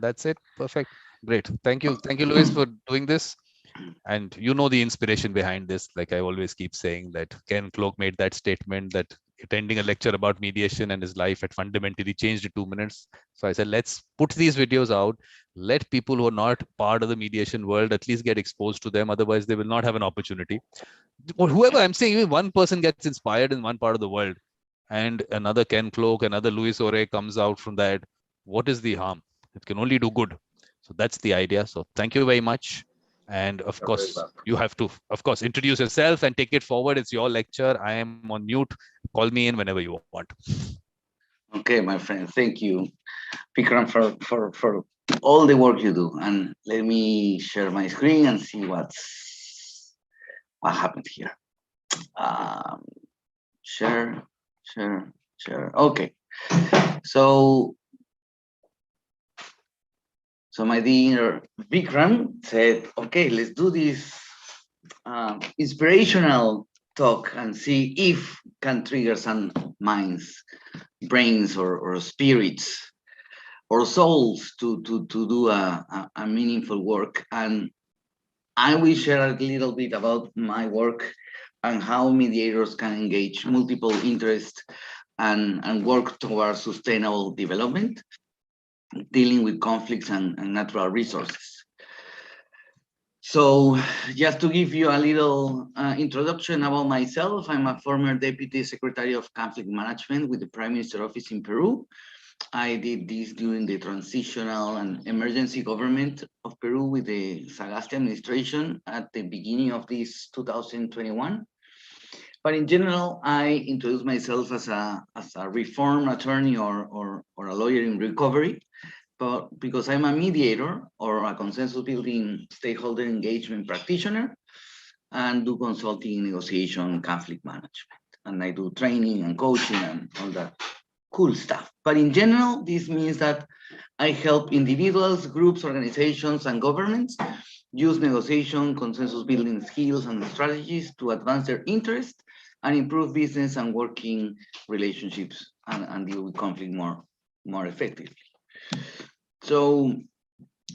That's it. Perfect. Great. Thank you, Luis, for doing this. And you know the inspiration behind this. Like I always keep saying that Ken Cloke made that statement that attending a lecture about mediation and his life had fundamentally changed in 2 minutes. So I said, let's put these videos out. Let people who are not part of the mediation world at least get exposed to them. Otherwise, they will not have an opportunity. Or whoever I'm saying, even one person gets inspired in one part of the world, and another Ken Cloke, another Luis Oré comes out from that. What is the harm? It can only do good. So that's the idea. So thank you very much. And of You're very course, welcome. you have to, of course, introduce yourself and take it forward. It's your lecture. I am on mute. Call me in whenever you want. Okay, my friend. Thank you, Vikram, for all the work you do. And let me share my screen and see what happened here. Um, share, share. Okay. So, so my dear Vikram said, okay, let's do this inspirational talk and see if can trigger some minds, brains, or spirits or souls to do a meaningful work. And I will share a little bit about my work and how mediators can engage multiple interests and work towards sustainable development, dealing with conflicts and natural resources. So just to give you a little introduction about myself, I'm a former Deputy Secretary of Conflict Management with the Prime Minister Office in Peru. I did this during the transitional and emergency government of Peru with the Sagasti Administration at the beginning of this 2021. But in general, I introduce myself as a reform attorney or a lawyer in recovery, but because I'm a mediator or a consensus building stakeholder engagement practitioner and do consulting, negotiation, conflict management. And I do training and coaching and all that cool stuff. But in general, this means that I help individuals, groups, organizations, and governments use negotiation, consensus building skills and strategies to advance their interest and improve business and working relationships and deal with conflict more effectively. So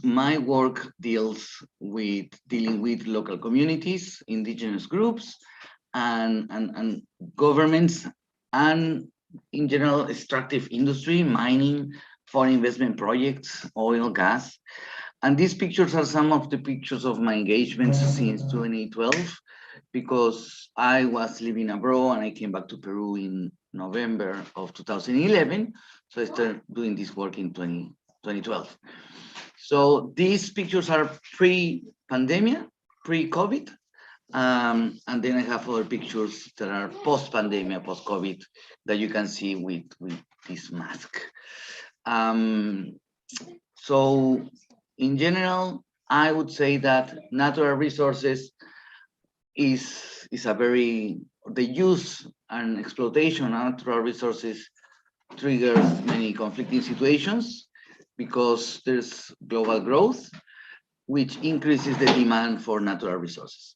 my work deals with dealing with local communities, indigenous groups, and governments, and in general, extractive industry, mining, foreign investment projects, oil, gas. And these pictures are some of the pictures of my engagements since 2012, because I was living abroad and I came back to Peru in November of 2011. So I started doing this work in 2012. So these pictures are pre-pandemic, pre-COVID. And then I have other pictures that are post-pandemic, post-COVID, that you can see with this mask. So in general, I would say that natural resources is a very, the use and exploitation of natural resources triggers many conflicting situations because there's global growth, which increases the demand for natural resources.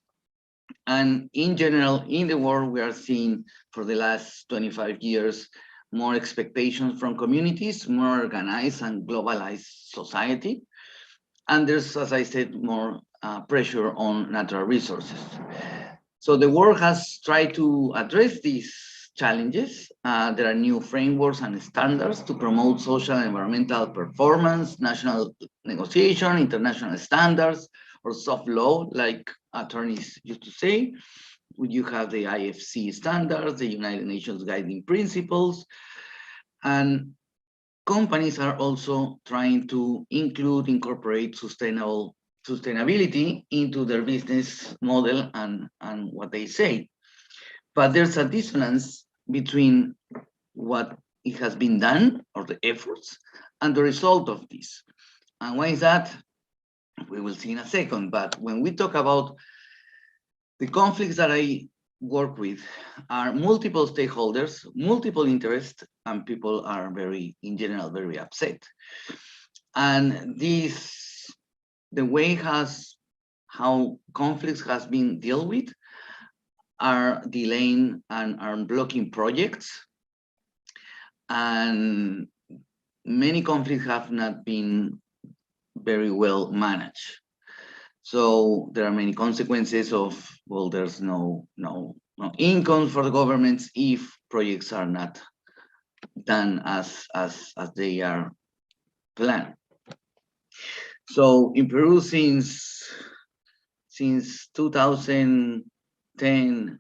And in general, in the world, we are seeing for the last 25 years, more expectations from communities, more organized and globalized society. And there's, as I said, more pressure on natural resources. So the world has tried to address these challenges. There are new frameworks and standards to promote social and environmental performance, national negotiation, international standards, or soft law, like attorneys used to say. You have the IFC standards, the United Nations guiding principles, and companies are also trying to incorporate sustainability into their business model and what they say. But there's a dissonance between what it has been done or the efforts and the result of this. And why is that? We will see in a second. But when we talk about the conflicts that I work with are multiple stakeholders, multiple interests, and people are very, in general, very upset. And this, the way how conflicts has been dealt with are delaying and are blocking projects. And many conflicts have not been very well managed. So there are many consequences of, well, there's no income for the governments if projects are not done as they are planned. So in Peru, since 2010,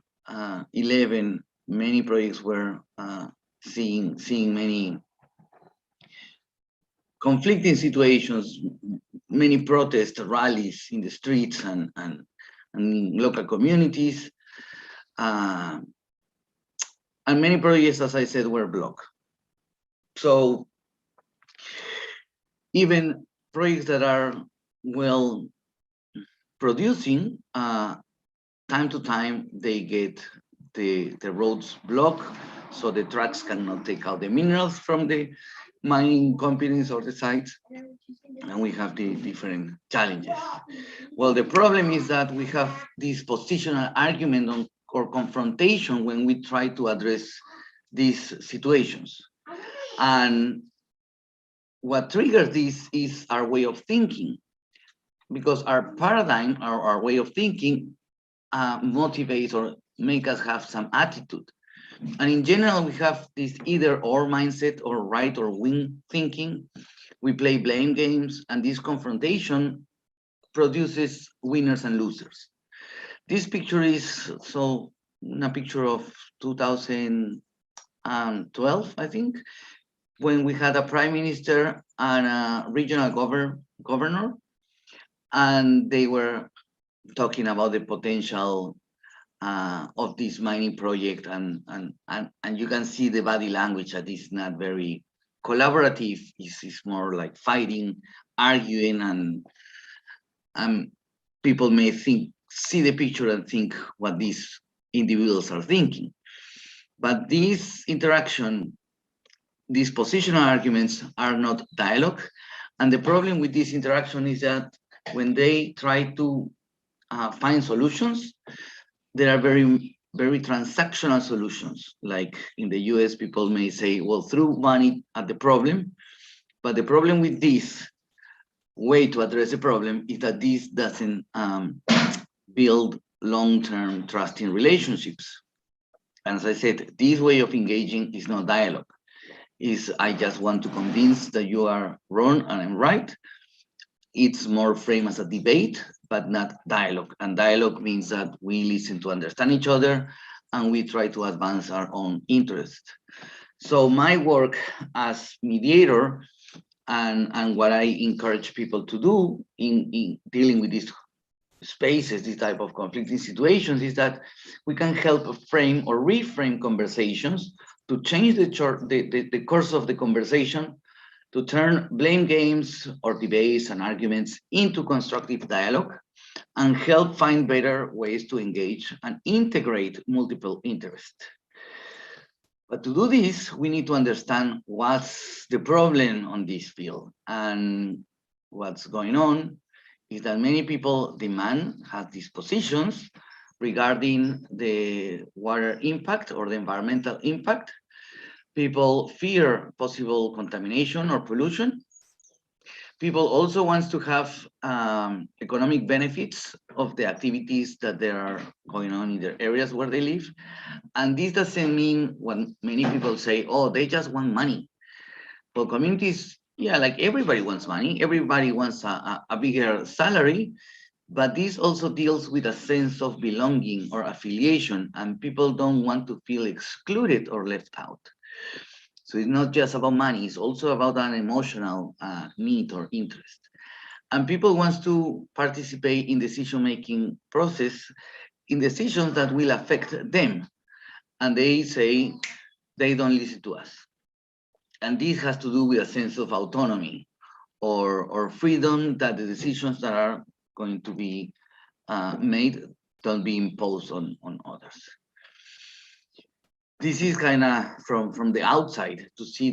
11, many projects were seeing many conflicting situations, many protest rallies in the streets and local communities. And many projects, as I said, were blocked. So even projects that are well producing, time to time they get the roads blocked, so the trucks cannot take out the minerals from the mining companies or the sites, and we have the different challenges. Well, the problem is that we have this positional argument or confrontation when we try to address these situations. And what triggers this is our way of thinking, because our paradigm, our way of thinking motivates or make us have some attitude. And in general, we have this either or mindset or right or win thinking. We play blame games, and this confrontation produces winners and losers. This picture is a picture of 2012, I think, when we had a prime minister and a regional governor, and they were talking about the potential of this mining project, and you can see the body language that is not very collaborative. It's more like fighting, arguing, and people may see the picture and think what these individuals are thinking. But this interaction, these positional arguments are not dialogue. And the problem with this interaction is that when they try to find solutions, there are very transactional solutions. Like in the US, people may say, well, throw money at the problem. But the problem with this way to address the problem is that this doesn't build long-term trusting relationships. And as I said, this way of engaging is not dialogue. Is I just want to convince that you are wrong and I'm right. It's more framed as a debate, but not dialogue. And dialogue means that we listen to understand each other and we try to advance our own interest. So my work as mediator and what I encourage people to do in dealing with these spaces, this type of conflicting situations, is that we can help frame or reframe conversations to change the course of the conversation, to turn blame games or debates and arguments into constructive dialogue, and help find better ways to engage and integrate multiple interests. But to do this, we need to understand what's the problem on this field. And what's going on is that many people have these positions regarding the water impact or the environmental impact. People fear possible contamination or pollution. People also want to have economic benefits of the activities that they are going on in their areas where they live. And this doesn't mean what many people say, oh, they just want money. Well, communities, yeah, like everybody wants money. Everybody wants a bigger salary. But this also deals with a sense of belonging or affiliation, and people don't want to feel excluded or left out. So it's not just about money, it's also about an emotional need or interest. And people want to participate in decision-making process, in decisions that will affect them. And they say they don't listen to us. And this has to do with a sense of autonomy or freedom, that the decisions that are going to be made don't be imposed on others. This is kind of from the outside to see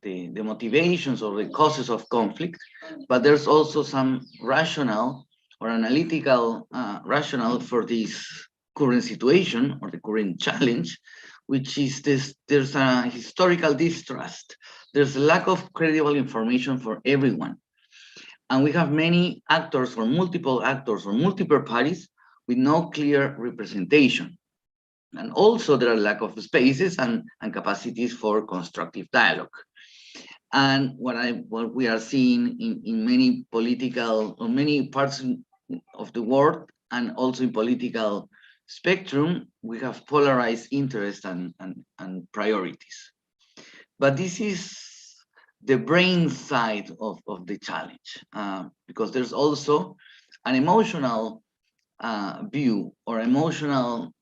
the motivations or the causes of conflict, but there's also some rational or analytical rationale for this current situation or the current challenge, which is this: there's a historical distrust. There's a lack of credible information for everyone. And we have many actors or multiple parties with no clear representation. And also there are lack of spaces and capacities for constructive dialogue. And what we are seeing in many political or many parts of the world and also in political spectrum, we have polarized interests and priorities. But this is the brain side of the challenge, because there's also an emotional view or emotional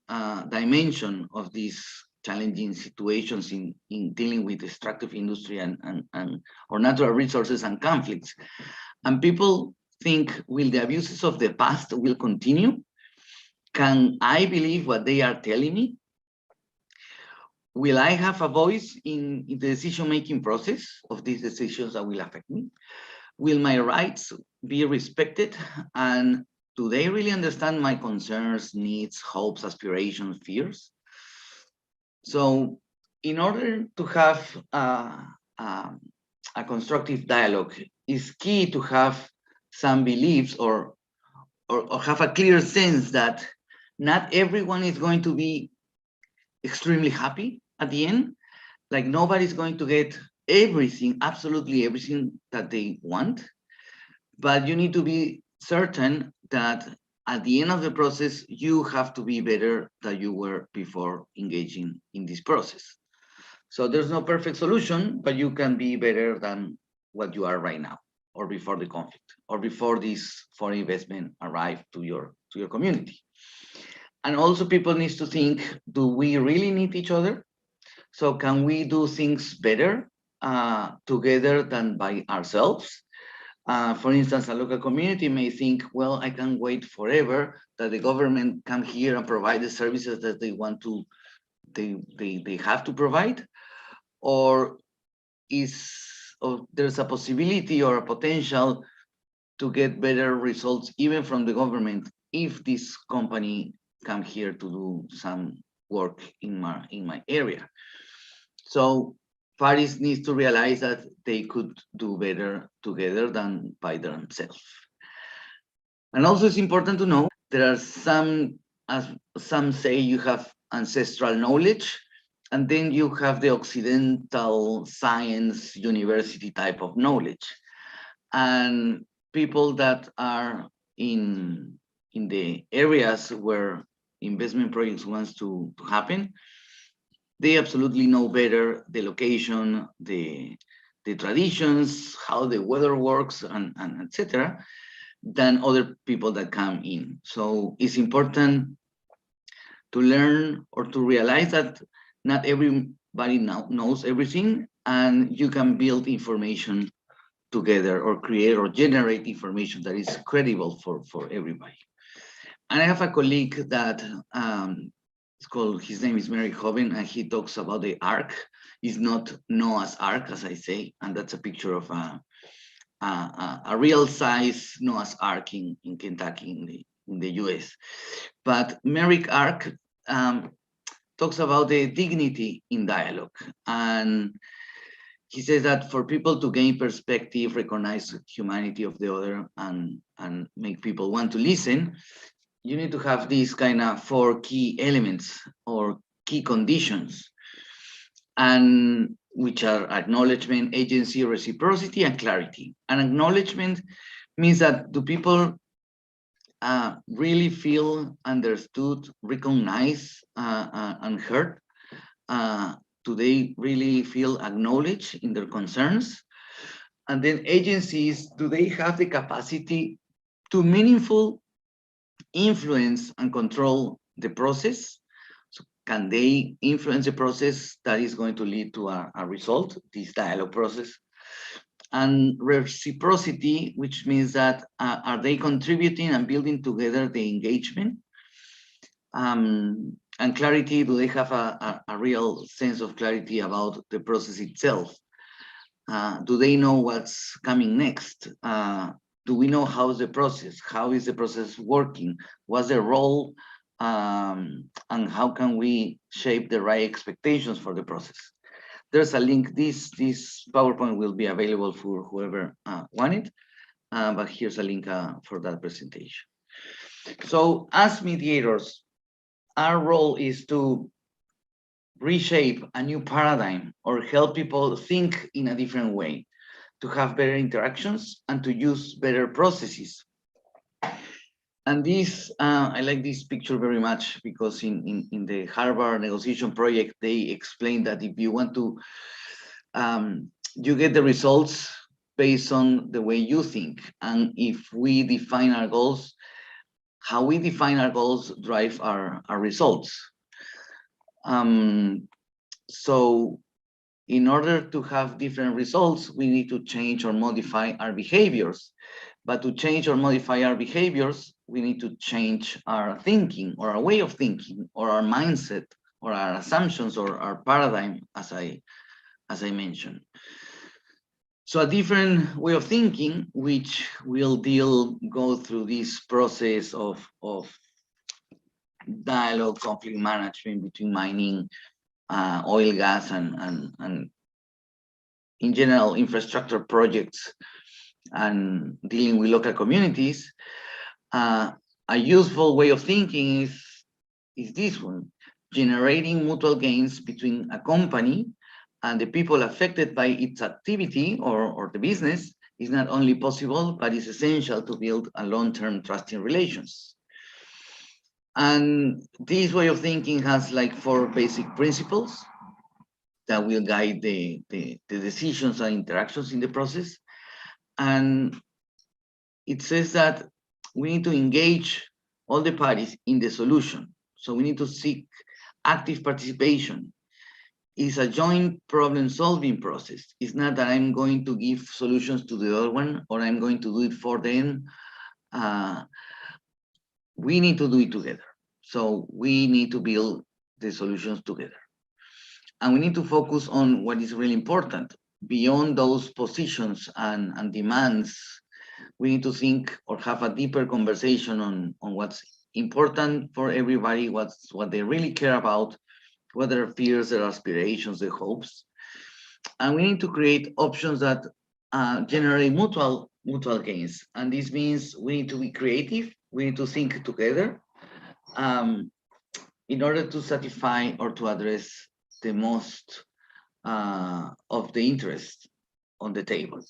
dimension of these challenging situations in dealing with extractive industry and or natural resources and conflicts. And people think, will the abuses of the past will continue? Can I believe what they are telling me? Will I have a voice in the decision-making process of these decisions that will affect me? Will my rights be respected? And do they really understand my concerns, needs, hopes, aspirations, fears? So in order to have a constructive dialogue, it's key to have some beliefs or have a clear sense that not everyone is going to be extremely happy at the end. Like nobody's going to get everything, absolutely everything that they want, but you need to be certain that at the end of the process, you have to be better than you were before engaging in this process. So there's no perfect solution, but you can be better than what you are right now, or before the conflict, or before this foreign investment arrived to your community. And also people need to think, do we really need each other? So can we do things better together than by ourselves? For instance, a local community may think, well, I can't wait forever that the government come here and provide the services that they want to, they have to provide. Or there's a possibility or a potential to get better results even from the government if this company come here to do some work in my area. So parties need to realize that they could do better together than by themselves. And also it's important to know there are some, as some say, you have ancestral knowledge, and then you have the Occidental science university type of knowledge. And people that are in the areas where investment projects wants to happen, they absolutely know better the location, the traditions, how the weather works, and etc., than other people that come in. So it's important to learn or to realize that not everybody now knows everything, and you can build information together or create or generate information that is credible for everybody. And I have a colleague that it's called, his name is Mary Hoven, and he talks about the arc. It's not Noah's Ark, as I say, and that's a picture of a real size Noah's Ark in Kentucky in the US. But Merrick Ark talks about the dignity in dialogue. And he says that for people to gain perspective, recognize the humanity of the other, and make people want to listen, you need to have these kind of 4 key elements or key conditions, and which are acknowledgement, agency, reciprocity, and clarity. And acknowledgement means that do people really feel understood, recognized, and heard? Do they really feel acknowledged in their concerns? And then agencies, do they have the capacity to meaningful influence and control the process? So can they influence the process that is going to lead to a result, this dialogue process? And reciprocity, which means that are they contributing and building together the engagement? And clarity, do they have a real sense of clarity about the process itself? Do they know what's coming next? Do we know how's the process? How is the process working? What's the role? And how can we shape the right expectations for the process? There's a link. This PowerPoint will be available for whoever want it. but here's a link for that presentation. So as mediators, our role is to reshape a new paradigm or help people think in a different way, to have better interactions and to use better processes. And this, I like this picture very much because in the Harvard negotiation project, they explained that if you want to, you get the results based on the way you think. And if we define our goals, how we define our goals drive our results. So in order to have different results, we need to change or modify our behaviors. But to change or modify our behaviors, we need to change our thinking or our way of thinking or our mindset or our assumptions or our paradigm, as I mentioned. So a different way of thinking, which will go through this process of dialogue, conflict management between mining, oil, gas, and in general infrastructure projects and dealing with local communities. A useful way of thinking is this one: generating mutual gains between a company and the people affected by its activity or the business is not only possible, but is essential to build a long-term trusting relations. And this way of thinking has like 4 basic principles that will guide the decisions and interactions in the process. And it says that we need to engage all the parties in the solution. So we need to seek active participation. It's a joint problem-solving process. It's not that I'm going to give solutions to the other one or I'm going to do it for them. We need to do it together. So we need to build the solutions together. And we need to focus on what is really important. Beyond those positions and demands, we need to think or have a deeper conversation on what's important for everybody, what they really care about, what their fears, their aspirations, their hopes. And we need to create options that generate mutual gains. And this means we need to be creative, we need to think together in order to satisfy or to address the most of the interest on the table.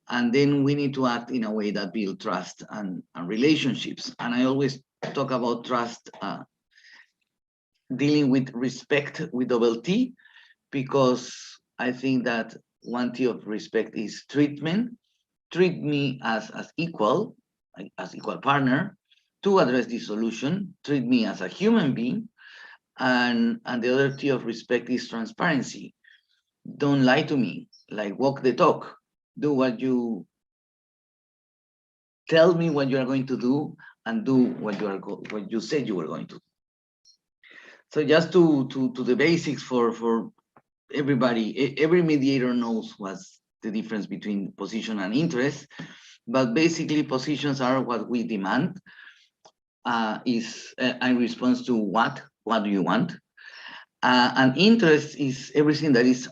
And then we need to act in a way that build trust and relationships. And I always talk about trust dealing with respect with double T, because I think that one T of respect is treatment. Treat me as equal partner to address the solution. Treat me as a human being. And the other T of respect is transparency. Don't lie to me, like walk the talk. Do what you tell me what you are going to do, and do what you said you were going to do. So just to the basics for everybody, every mediator knows what's the difference between position and interest, but basically positions are what we demand, is in response to what do you want, and interest is everything that is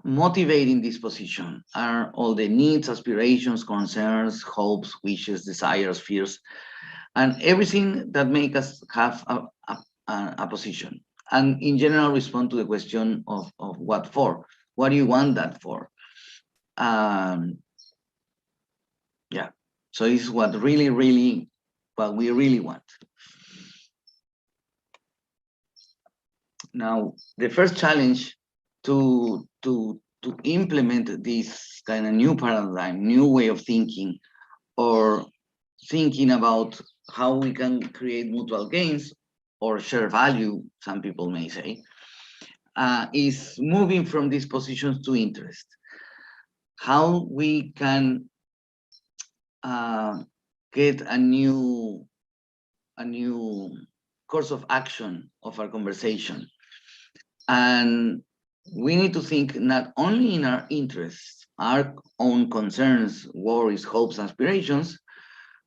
motivating this position, are all the needs, aspirations, concerns, hopes, wishes, desires, fears, and everything that make us have a position. And in general, respond to the question of what for? What do you want that for? Yeah, so it's what we really want. Now, the first challenge to implement this kind of new paradigm, new way of thinking, or thinking about how we can create mutual gains or share value, some people may say, is moving from these positions to interest. How we can get a new course of action of our conversation. And we need to think not only in our interests, our own concerns, worries, hopes, aspirations,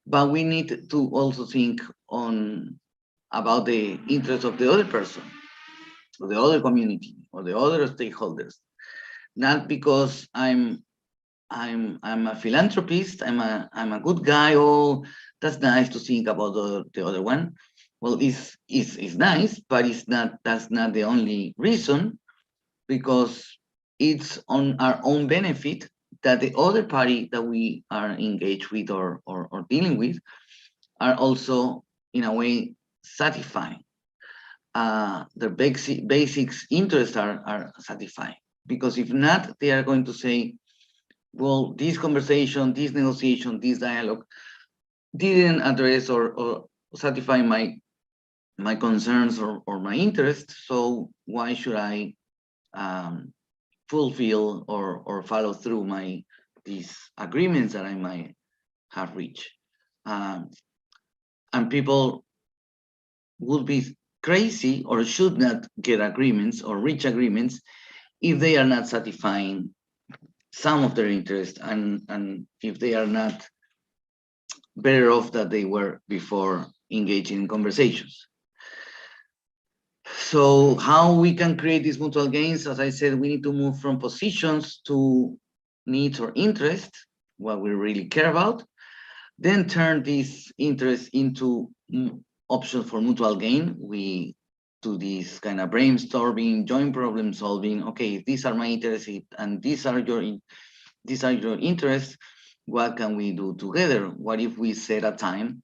but we need to also think about the interests of the other person, or the other community, or the other stakeholders. Not because I'm I'm a philanthropist. I'm a good guy. Oh, that's nice to think about the other one. Well, it's nice, but it's not. That's not the only reason, because it's on our own benefit that the other party that we are engaged with or dealing with are also in a way satisfying. Their basics interests are satisfying, because if not, they are going to say, well, this conversation, this negotiation, this dialogue didn't address or satisfy my concerns or my interests, so why should I fulfill or follow through these agreements that I might have reached? And people would be crazy or should not get agreements or reach agreements if they are not satisfying some of their interests, and if they are not better off than they were before engaging in conversations. So how we can create these mutual gains? As I said, we need to move from positions to needs or interests, what we really care about, then turn these interests into options for mutual gain. We do this kind of brainstorming, joint problem solving. Okay, these are my interests and these are your interests. What can we do together? What if we set a time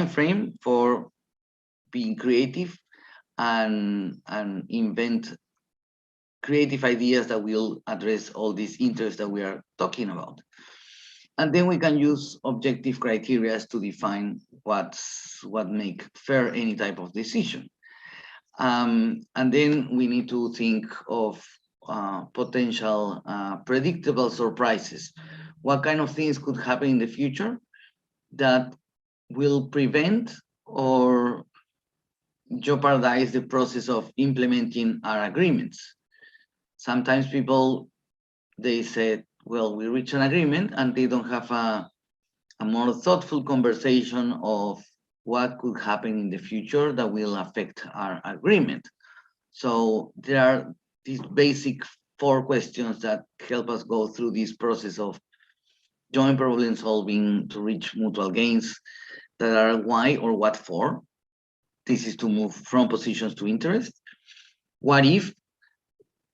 frame for being creative and invent creative ideas that will address all these interests that we are talking about? And then we can use objective criteria to define what make fair any type of decision. And then we need to think of potential predictable surprises. What kind of things could happen in the future that will prevent or jeopardize the process of implementing our agreements? Sometimes people, they said, well, we reach an agreement, and they don't have a more thoughtful conversation of what could happen in the future that will affect our agreement. So there are these basic 4 questions that help us go through this process of joint problem solving to reach mutual gains, that are why or what for. This is to move from positions to interest. What if?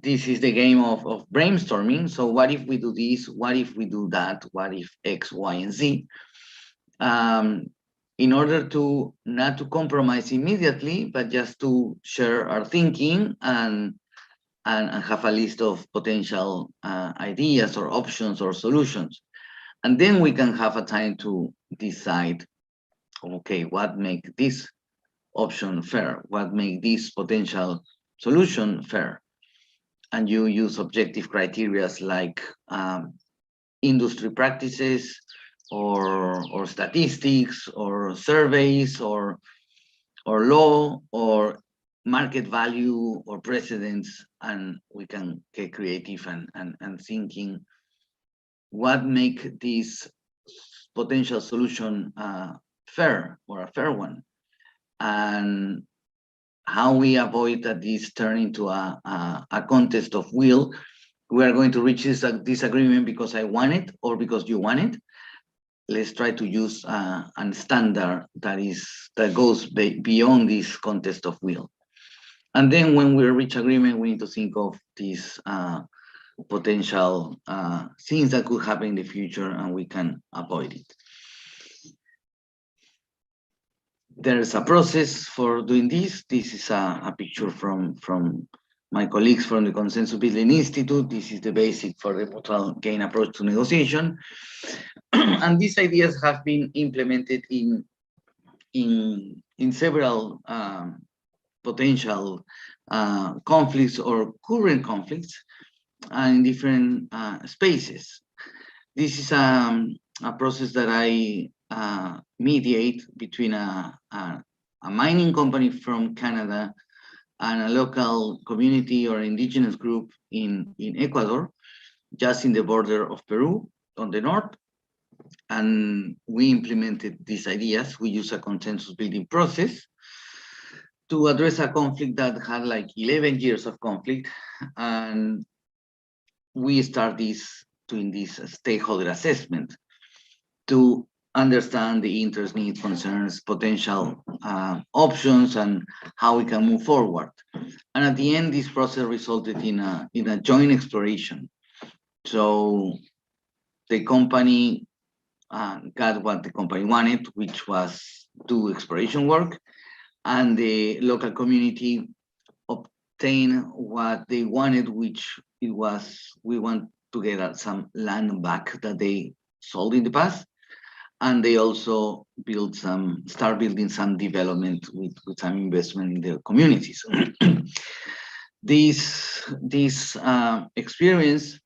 This is the game of brainstorming. So what if we do this? What if we do that? What if X, Y, and Z? In order to not to compromise immediately, but just to share our thinking and have a list of potential ideas or options or solutions. And then we can have a time to decide, okay, what make this option fair? What make this potential solution fair? And you use objective criteria like industry practices or statistics or surveys or law or market value or precedents, and we can get creative and thinking what make this potential solution fair or a fair one, and how we avoid that this turn into a contest of will. We are going to reach this agreement because I want it or because you want it. Let's try to use a standard that goes beyond this contest of will. And then when we reach agreement, we need to think of these potential things that could happen in the future, and we can avoid it. There's a process for doing this. This is a picture from my colleagues from the Consensus Building Institute. This is the basic for the mutual gain approach to negotiation. And these ideas have been implemented in several potential conflicts or current conflicts in different spaces. This is a process that I mediate between a mining company from Canada and a local community or indigenous group in Ecuador, just in the border of Peru on the north. And we implemented these ideas. We use a consensus building process to address a conflict that had like 11 years of conflict. And we start this doing this stakeholder assessment to understand the interest, needs, concerns, potential options, and how we can move forward. And at the end, this process resulted in a joint exploration. So the company got what the company wanted, which was do exploration work, and the local community obtained what they wanted, which it was, we want to get some land back that they sold in the past. And they also start building some development with some investment in their communities. This experience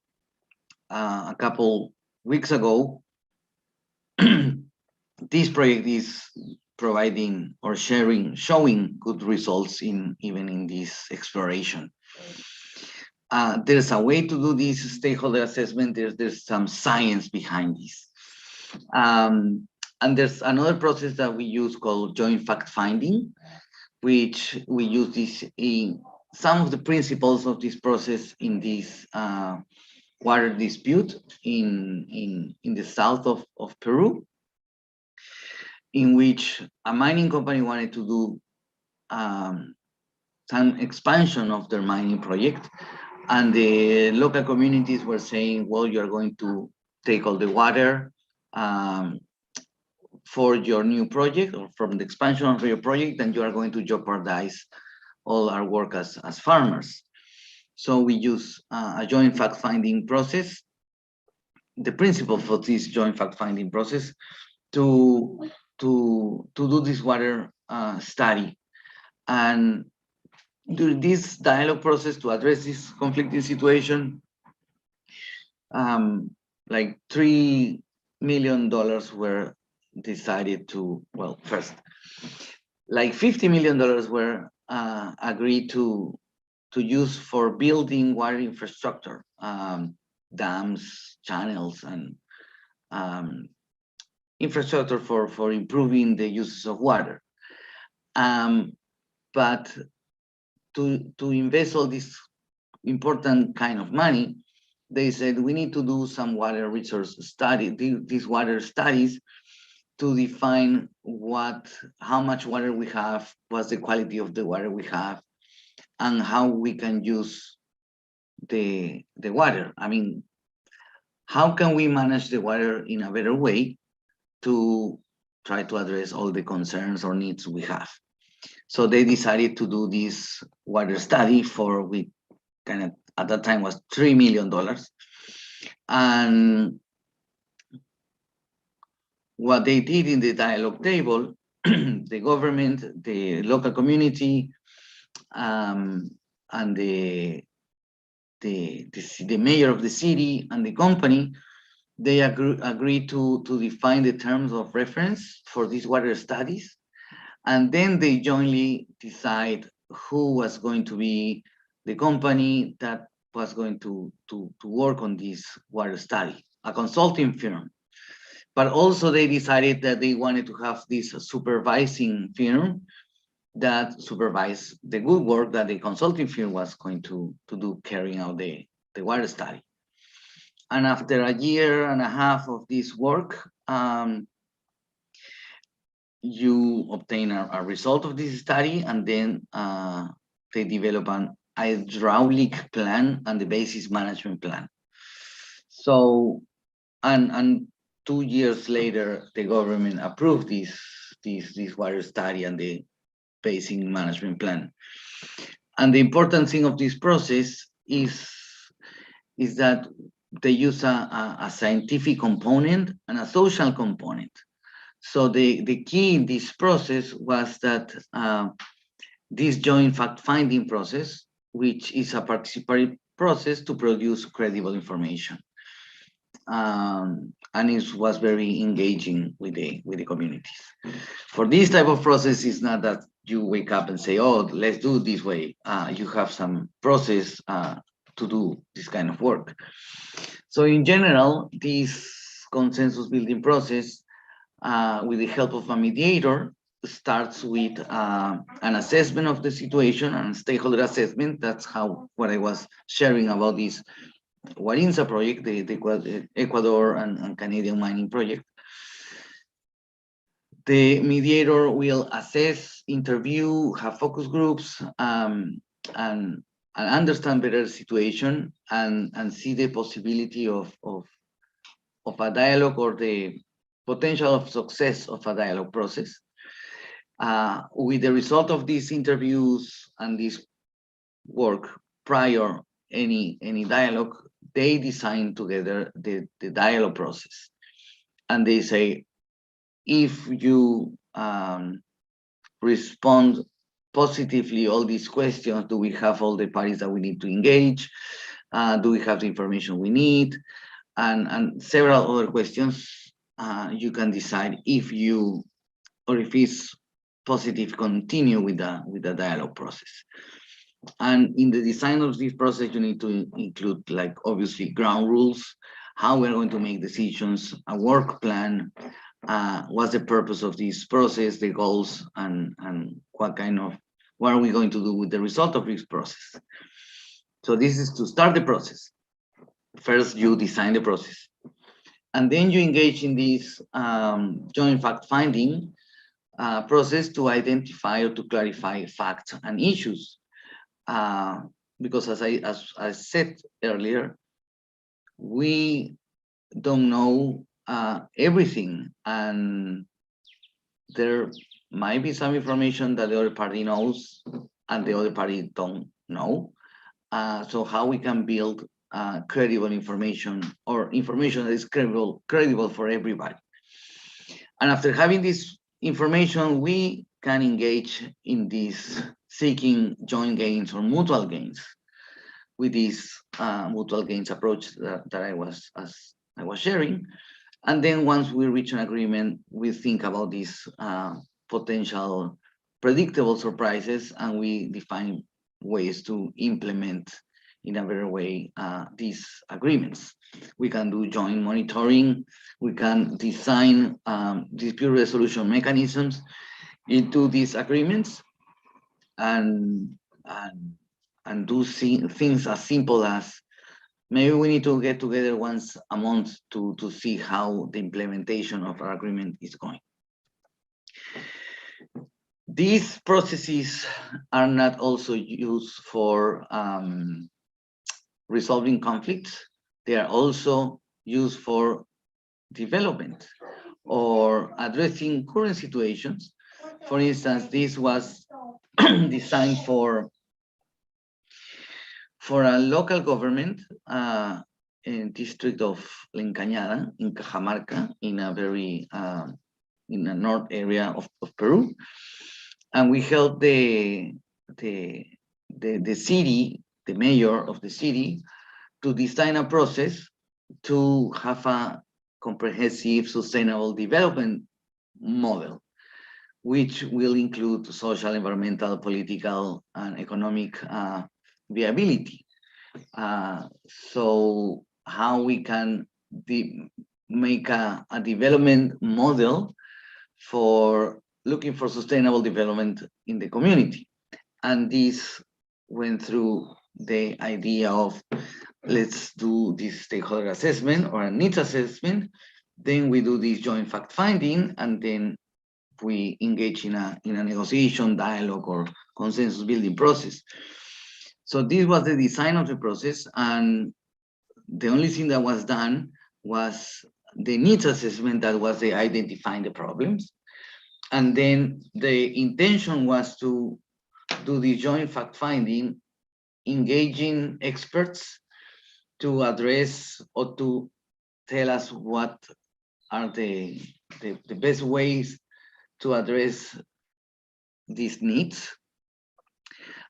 a couple weeks ago, this project is providing or showing good results even in this exploration. There's a way to do this stakeholder assessment. There's some science behind this. And there's another process that we use called joint fact finding, which we use this in some of the principles of this process in this water dispute in the south of Peru, in which a mining company wanted to do some expansion of their mining project. And the local communities were saying, well, you're going to take all the water for your new project, or from the expansion of your project, and you are going to jeopardize all our work as farmers. So we use a joint fact-finding process, the principle for this joint fact-finding process, to do this water study. And during this dialogue process to address this conflicting situation, like $3 million were decided to, well, first, like $50 million were agreed to use for building water infrastructure, dams, channels, and infrastructure for improving the uses of water. But to invest all this important kind of money, they said we need to do some water resource study, these water studies, to define how much water we have, what's the quality of the water we have, and how we can use the water. I mean, how can we manage the water in a better way to try to address all the concerns or needs we have? So they decided to do this water study we kind of, at that time, was $3 million. And what they did in the dialogue table, the government, the local community, and the mayor of the city and the company, they agreed to define the terms of reference for these water studies. And then they jointly decide who was going to be the company that was going to work on this water study, a consulting firm. But also they decided that they wanted to have this supervising firm that supervised the good work that the consulting firm was going to do, carrying out the water study. And after a year and a half of this work, you obtain a result of this study, and then they develop an hydraulic plan and the basis management plan. So, and 2 years later, the government approved this water study and the basic management plan. And the important thing of this process is that they use a scientific component and a social component. So the key in this process was that this joint fact-finding process, which is a participatory process to produce credible information. And it was very engaging with the communities. For this type of process, it's not that you wake up and say, oh, let's do it this way. You have some process to do this kind of work. So in general, this consensus building process, with the help of a mediator, starts with an assessment of the situation and stakeholder assessment. That's what I was sharing about this Warinza project, the Ecuador and Canadian mining project. The mediator will assess, interview, have focus groups, and understand better the situation and see the possibility of a dialogue or the potential of success of a dialogue process. With the result of these interviews and this work prior any dialogue, they design together the dialogue process. And they say, if you respond positively all these questions, do we have all the parties that we need to engage? Do we have the information we need? And several other questions. You can decide if you, or if it's positive, continue with the dialogue process. And in the design of this process, you need to include, like, obviously ground rules, how we're going to make decisions, a work plan, what's the purpose of this process, the goals, and what are we going to do with the result of this process. So this is to start the process. First, you design the process, and then you engage in this joint fact-finding process to identify or to clarify facts and issues. Because as I said earlier, we don't know everything, and there might be some information that the other party knows and the other party don't know. So how we can build credible information, or information that is credible for everybody. And after having this information, we can engage in this seeking joint gains or mutual gains with this mutual gains approach that I was sharing. And then once we reach an agreement, we think about these potential predictable surprises, and we define ways to implement in a better way these agreements. We can do joint monitoring. We can design dispute resolution mechanisms into these agreements, and do things as simple as, maybe we need to get together once a month to see how the implementation of our agreement is going. These processes are not also used for resolving conflicts. They are also used for development or addressing current situations. For instance, this was designed for a local government in district of La Encañada in Cajamarca, in a very in a north area of Peru, and we helped the city, the mayor of the city, to design a process to have a comprehensive sustainable development model, which will include social, environmental, political, and economic viability. So how we can make a development model for looking for sustainable development in the community. And this went through the idea of, let's do this stakeholder assessment or a needs assessment, then we do this joint fact-finding, and then we engage in a negotiation, dialogue, or consensus building process. So this was the design of the process, and the only thing that was done was the needs assessment, that was the identifying the problems. And then the intention was to do the joint fact-finding, engaging experts to address or to tell us what are the best ways to address these needs,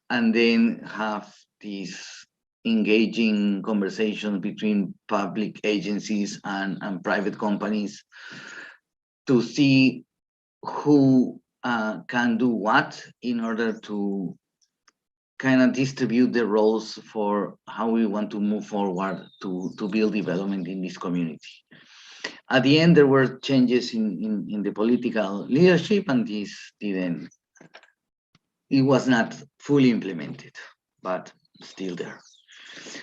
and then have these engaging conversations between public agencies and private companies to see who can do what in order to kind of distribute the roles for how we want to move forward to build development in this community. At the end, there were changes in the political leadership, and this it was not fully implemented, but still there.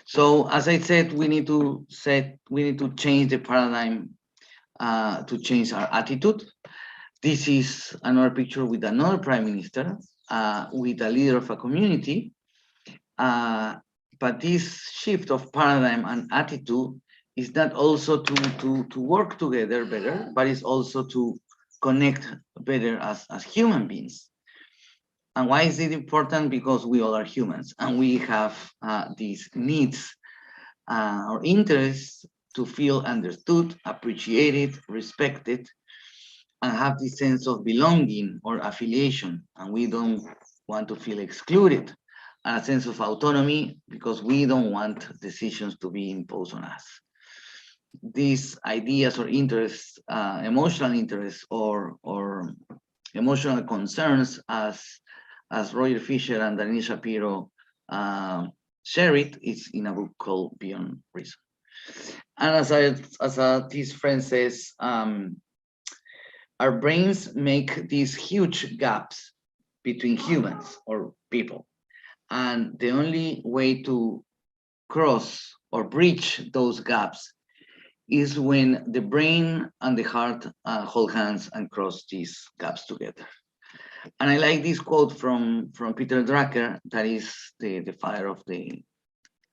So as I said, we need to change the paradigm to change our attitude. This is another picture with another prime minister, with a leader of a community. But this shift of paradigm and attitude is not also to work together better, but it's also to connect better as human beings. And why is it important? Because we all are humans and we have these needs or interests to feel understood, appreciated, respected, and have this sense of belonging or affiliation. And we don't want to feel excluded, and a sense of autonomy because we don't want decisions to be imposed on us. These ideas or interests, emotional interests or emotional concerns, as Roger Fisher and Daniel Shapiro share it, is in a book called Beyond Reason. And as this friend says, our brains make these huge gaps between humans or people. And the only way to cross or bridge those gaps is when the brain and the heart hold hands and cross these gaps together. And I like this quote from Peter Drucker, that is the father of the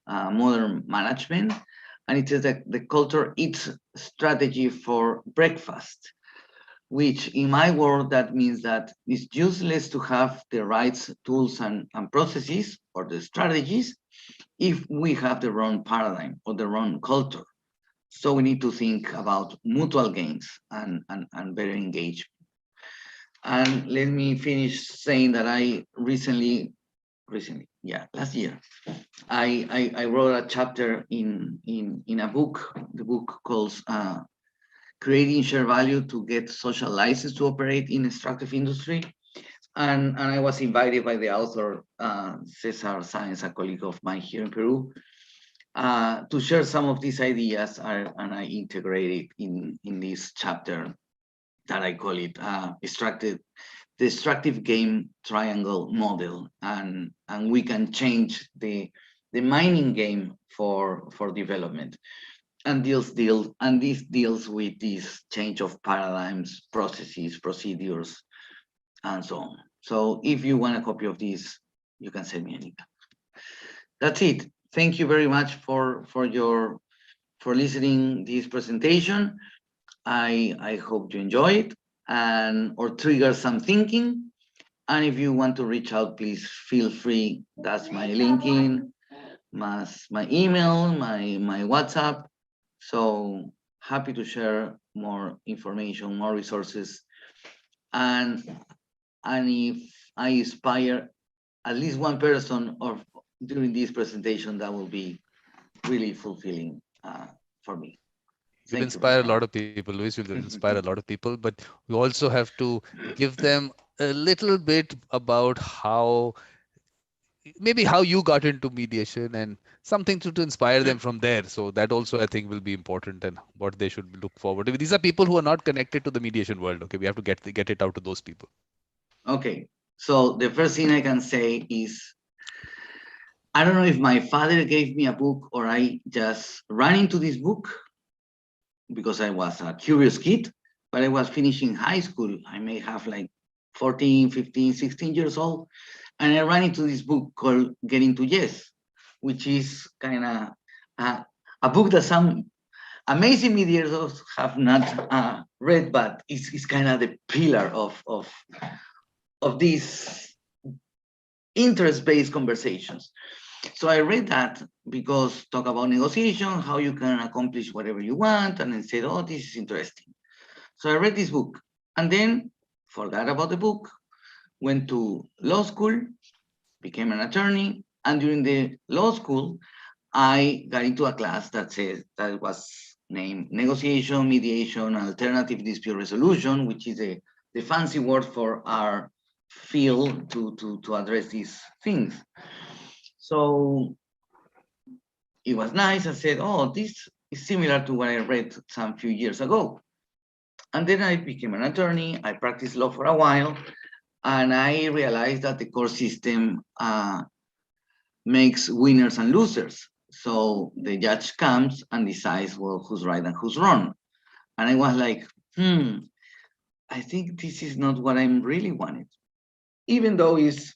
modern management. And it says that the culture eats strategy for breakfast, which in my world, that means that it's useless to have the right tools and processes or the strategies if we have the wrong paradigm or the wrong culture. So we need to think about mutual gains and better engagement. And let me finish saying that I last year, I wrote a chapter in a book. The book calls Creating Shared Value to Get Social License to Operate in Extractive Industry. And I was invited by the author, Cesar Sáenz, a colleague of mine here in Peru, to share some of these ideas, and I integrated in this chapter that I call it the extractive game triangle model, and we can change the mining game for development, and this deals with this change of paradigms, processes, procedures, and so on. So if you want a copy of this, you can send me an email. That's it. Thank you very much for listening this presentation. I hope you enjoy it or trigger some thinking. And if you want to reach out, please feel free. That's my LinkedIn, my email, my WhatsApp. So happy to share more information, more resources. And if I inspire at least one person during this presentation, that will be really fulfilling for me. You'll inspire a lot of people, Luis. You'll inspire a lot of people, but we also have to give them a little bit about maybe how you got into mediation and something to inspire them from there. So that also I think will be important, and what they should look forward to. These are people who are not connected to the mediation world. Okay, we have to get it out to those people. Okay, so the first thing I can say is, I don't know if my father gave me a book or I just ran into this book because I was a curious kid, but I was finishing high school. I may have like 14, 15, 16 years old. And I ran into this book called Getting to Yes, which is kind of a book that some amazing mediators have not read, but it's kind of the pillar of these interest-based conversations. So I read that because talk about negotiation, how you can accomplish whatever you want, and then said, oh, this is interesting. So I read this book and then forgot about the book, went to law school, became an attorney, and during the law school, I got into a class that was named Negotiation, Mediation, and Alternative Dispute Resolution, which is the fancy word for our field to address these things. So it was nice. I said, oh, this is similar to what I read some few years ago. And then I became an attorney. I practiced law for a while, and I realized that the court system makes winners and losers. So the judge comes and decides, well, who's right and who's wrong. And I was like, I think this is not what I'm really wanted. Even though it's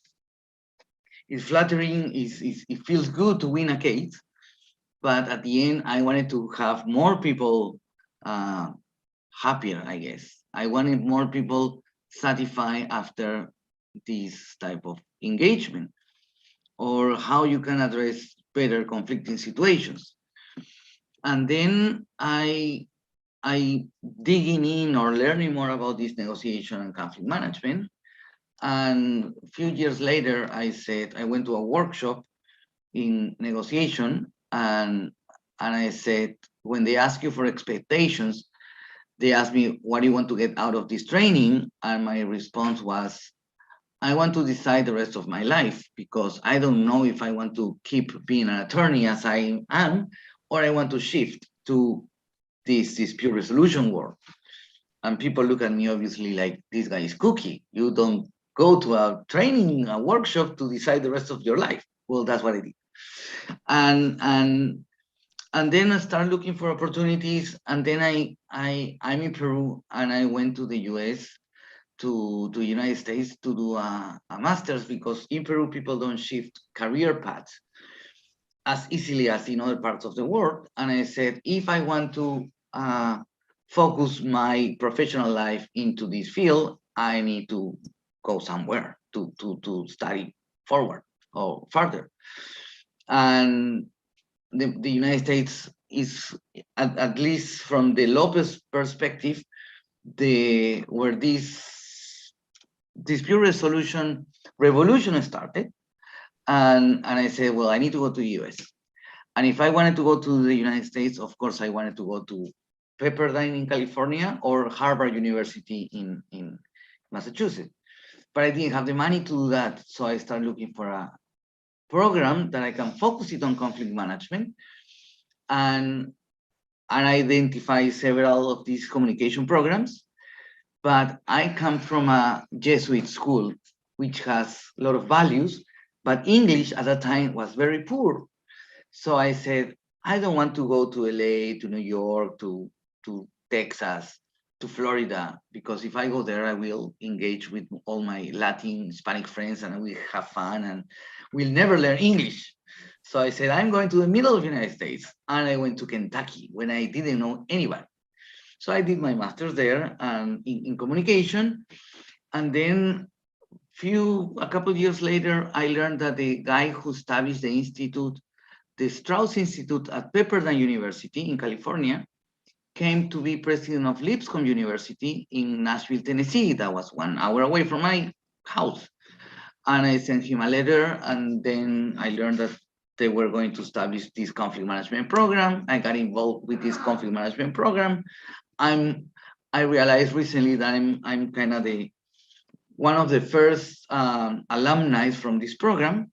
flattering, it feels good to win a case, but at the end, I wanted to have more people happier, I guess. I wanted more people satisfied after this type of engagement, or how you can address better conflicting situations. And then I digging in or learning more about this negotiation and conflict management. And a few years later, I went to a workshop in negotiation, and I said, when they ask you for expectations, they asked me, what do you want to get out of this training? And my response was, I want to decide the rest of my life, because I don't know if I want to keep being an attorney as I am, or I want to shift to this dispute resolution work. And people look at me obviously like, this guy is cookie. You don't go to a training, a workshop to decide the rest of your life. Well, that's what I did. And then I started looking for opportunities. And then I'm in Peru, and I went to the US, to the United States, to do a master's, because in Peru people don't shift career paths as easily as in other parts of the world. And I said, if I want to focus my professional life into this field, I need to go somewhere to study forward or further. And the United States is, at least from the Lopez perspective, where this dispute resolution revolution started. And I said, well, I need to go to the US. And if I wanted to go to the United States, of course, I wanted to go to Pepperdine in California or Harvard University in Massachusetts. But I didn't have the money to do that. So I started looking for a program that I can focus it on conflict management, and identify several of these communication programs. But I come from a Jesuit school, which has a lot of values, but English at that time was very poor. So I said, I don't want to go to LA, to New York, to Texas, to Florida, because if I go there, I will engage with all my Latin, Hispanic friends, and we have fun, and we'll never learn English. So I said, I'm going to the middle of the United States, and I went to Kentucky when I didn't know anybody. So I did my master's there in communication, and then a couple of years later, I learned that the guy who established the institute, the Strauss Institute at Pepperdine University in California, came to be president of Lipscomb University in Nashville, Tennessee. That was 1 hour away from my house. And I sent him a letter, and then I learned that they were going to establish this conflict management program. I got involved with this conflict management program. I realized recently that I'm kind of one of the first alumni from this program.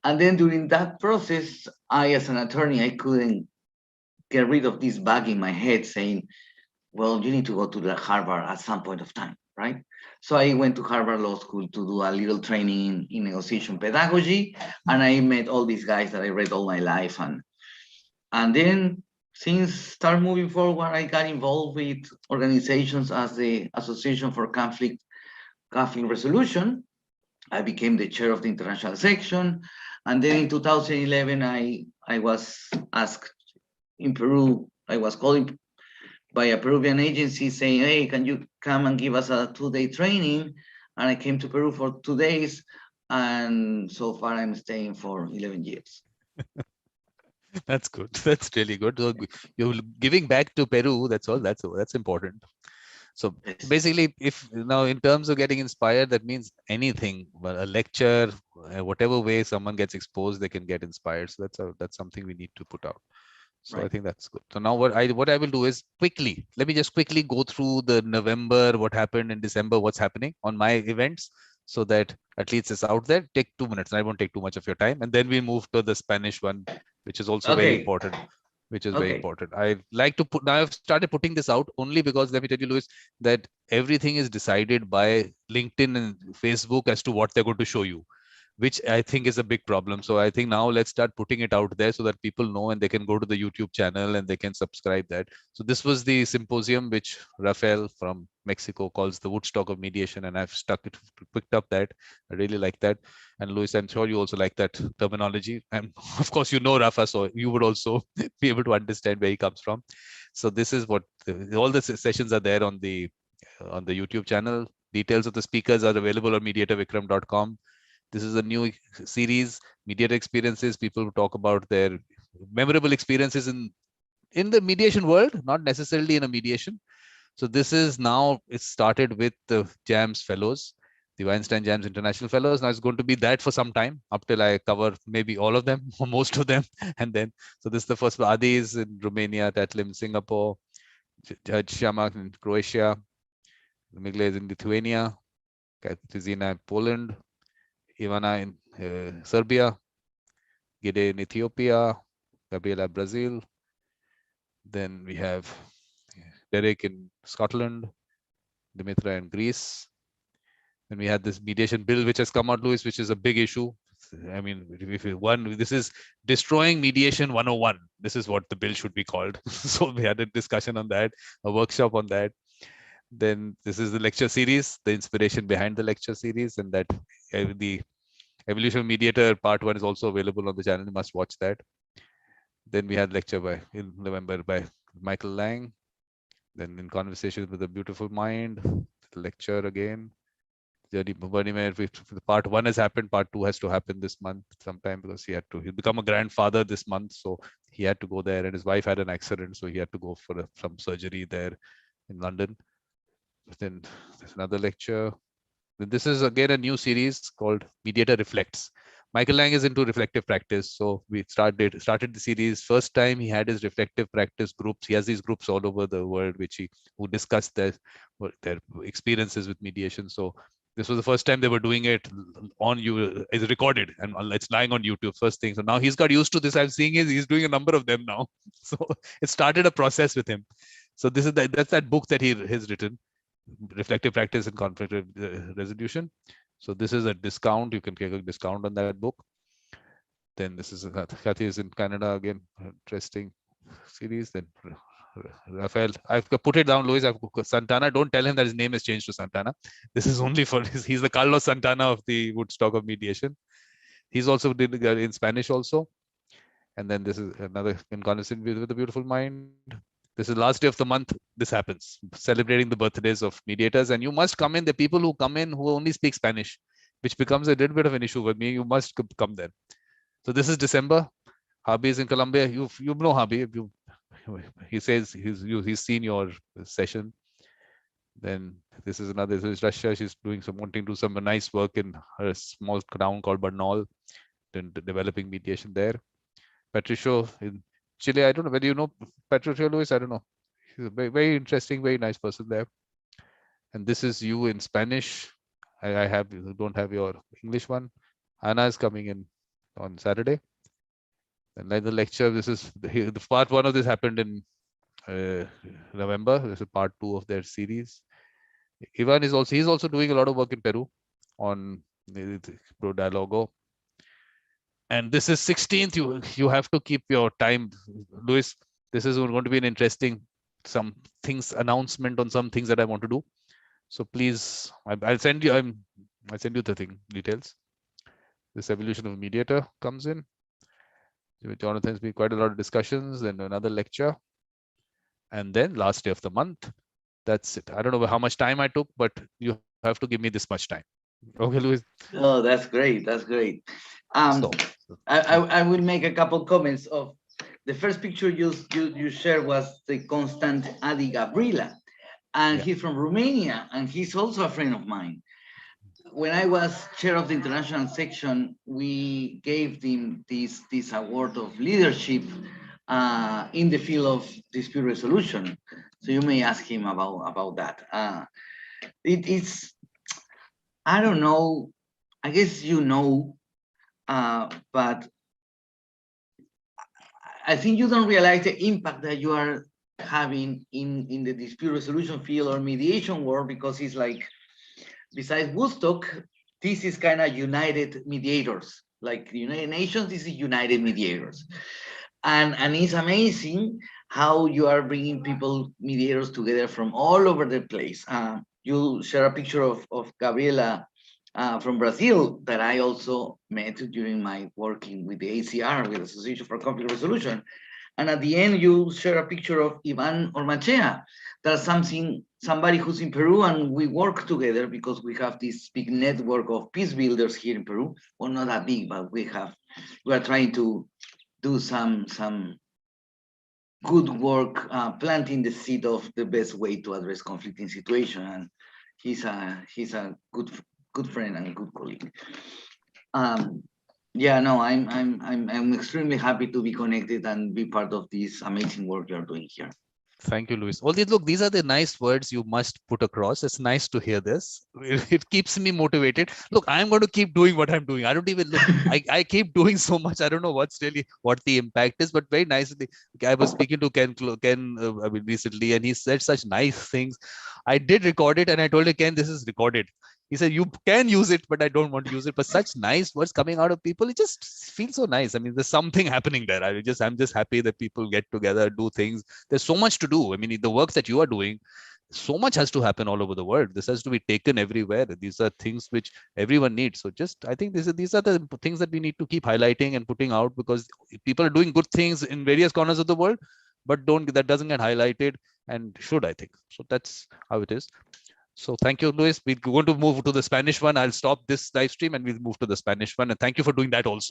And then during that process, as an attorney, I couldn't get rid of this bug in my head saying, well, you need to go to the Harvard at some point of time, right? So I went to Harvard Law School to do a little training in negotiation pedagogy, and I met all these guys that I read all my life. And then things start moving forward. I got involved with organizations as the Association for Conflict Resolution. I became the chair of the international section. And then in 2011, I was asked in Peru, I was called by a Peruvian agency saying, hey, can you come and give us a 2-day training? And I came to Peru for 2 days. And so far I'm staying for 11 years. That's good. That's really good. So you're giving back to Peru. That's all. That's important. So basically, if now in terms of getting inspired, that means anything, a lecture, whatever way someone gets exposed, they can get inspired. So that's something we need to put out. So right. I think that's good. So now what I will do is let me just quickly go through the November, what happened in December, what's happening on my events, so that at least it's out there. Take 2 minutes. I won't take too much of your time. And then we move to the Spanish one, which is also very important. Very important. I like to now I've started putting this out only because, let me tell you, Luis, that everything is decided by LinkedIn and Facebook as to what they're going to show you. which I think is a big problem. So I think now let's start putting it out there so that people know, and they can go to the YouTube channel and they can subscribe that. So this was the symposium which Rafael from Mexico calls the Woodstock of mediation, and I've picked up that. I really like that. And Luis, I'm sure you also like that terminology. And of course, you know Rafa, so you would also be able to understand where he comes from. So this is what all the sessions are there on the YouTube channel. Details of the speakers are available on mediatorvikram.com. This is a new series, Mediator Experiences. People who talk about their memorable experiences in the mediation world, not necessarily in a mediation. So this is now, it started with the JAMS fellows, the Weinstein JAMS International Fellows. Now it's going to be that for some time, up till I cover maybe all of them or most of them. And then, so this is the first. Adi is in Romania, Tatlim in Singapore, Judge Shamak in Croatia, Migle is in Lithuania, Katarzyna in Poland, Ivana in Serbia, Gide in Ethiopia, Gabriela Brazil. Then we have Derek in Scotland, Dimitra in Greece. Then we had this mediation bill which has come out, Luis, which is a big issue. I mean, this is destroying mediation 101. This is what the bill should be called. So we had a discussion on that, a workshop on that. Then this is the lecture series, the inspiration behind the lecture series, and that the Evolution of Mediator Part 1 is also available on the channel. You must watch that. Then we had lecture in November by Michael Lang. Then in Conversations with a Beautiful Mind, lecture again. Part 1 has happened. Part 2 has to happen this month sometime, because he'll become a grandfather this month. So he had to go there, and his wife had an accident. So he had to go for some surgery there in London. Then there's another lecture. This is again a new series called Mediator Reflects. Michael Lang is into reflective practice. So we started the series. First time he had his reflective practice groups. He has these groups all over the world, who discuss their experiences with mediation. So this was the first time they were doing it on you. It's recorded and it's lying on YouTube. First thing. So now he's got used to this. I'm seeing he's doing a number of them now. So it started a process with him. So this is that's that book that he has written, Reflective Practice and Conflict Resolution. So this is a discount. You can get a discount on that book. Then this is Kathy is in Canada again. Interesting series. Then Rafael, I've put it down, Luis. Santana. Don't tell him that his name has changed to Santana. This is only for he's the Carlos Santana of the Woodstock of mediation. He's also in Spanish also. And then this is another in Conversation with a Beautiful Mind. This is the last day of the month. This happens, celebrating the birthdays of mediators, and you must come in. The people who come in who only speak Spanish, which becomes a little bit of an issue with me. You must come there. So this is December. Habi is in Colombia. You know Habi. He says he's seen your session. Then this is another. This is Russia. She's wanting to do some nice work in her small town called Bernal, then developing mediation there. Patricio in Chile. I don't know whether you know Patricio, Luis. I don't know. He's a very, very interesting, very nice person there. And this is you in Spanish. I don't have your English one. Anna is coming in on Saturday. And then the lecture. This is the part 1 of this happened in November. This is part 2 of their series. Ivan is also doing a lot of work in Peru on Pro Dialogo. And this is 16th. You have to keep your time, Luis. This is going to be an interesting announcement on some things that I want to do. So please, I'll send you. I'll send you the details. This Evolution of Mediator comes in. With Jonathan's been quite a lot of discussions. Then another lecture, and then last day of the month. That's it. I don't know how much time I took, but you have to give me this much time. Okay, Luis. Oh, that's great. That's great. I will make a couple comments of the first picture you shared was the Constant Adi Gabrila, and he's from Romania, and he's also a friend of mine. When I was chair of the international section, we gave him this award of leadership in the field of dispute resolution. So you may ask him about that. It's I don't know. I guess you know, but I think you don't realize the impact that you are having in the dispute resolution field or mediation world, because it's like, besides Woodstock, this is kind of united mediators, like the United Nations. This is united mediators, and it's amazing how you are bringing people, mediators, together from all over the place. You share a picture of Gabriela from Brazil that I also met during my working with the ACR, with the Association for Conflict Resolution. And at the end, you share a picture of Ivan Ormachea. That's somebody who's in Peru, and we work together because we have this big network of peace builders here in Peru. Well, not that big, but we are trying to do some good work, planting the seed of the best way to address conflicting situation. And he's a good friend and a good colleague. Yeah, no, I'm extremely happy to be connected and be part of this amazing work you're doing here. Thank you, Luis. Look, these are the nice words you must put across. It's nice to hear this. It keeps me motivated. Look, I'm going to keep doing what I'm doing. I don't even look. I keep doing so much. I don't know what the impact is, but very nicely. I was speaking to Ken recently, and he said such nice things. I did record it, and I told him, Ken, this is recorded. He said, you can use it, but I don't want to use it. But such nice words coming out of people, it just feels so nice. I mean, there's something happening there. I'm just happy that people get together, do things. There's so much to do. I mean, the works that you are doing, so much has to happen all over the world. This has to be taken everywhere. These are things which everyone needs. So I think these are the things that we need to keep highlighting and putting out, because people are doing good things in various corners of the world, but that doesn't get highlighted, and should, I think. So that's how it is. So thank you, Luis. We're going to move to the Spanish one. I'll stop this live stream and we'll move to the Spanish one. And thank you for doing that also.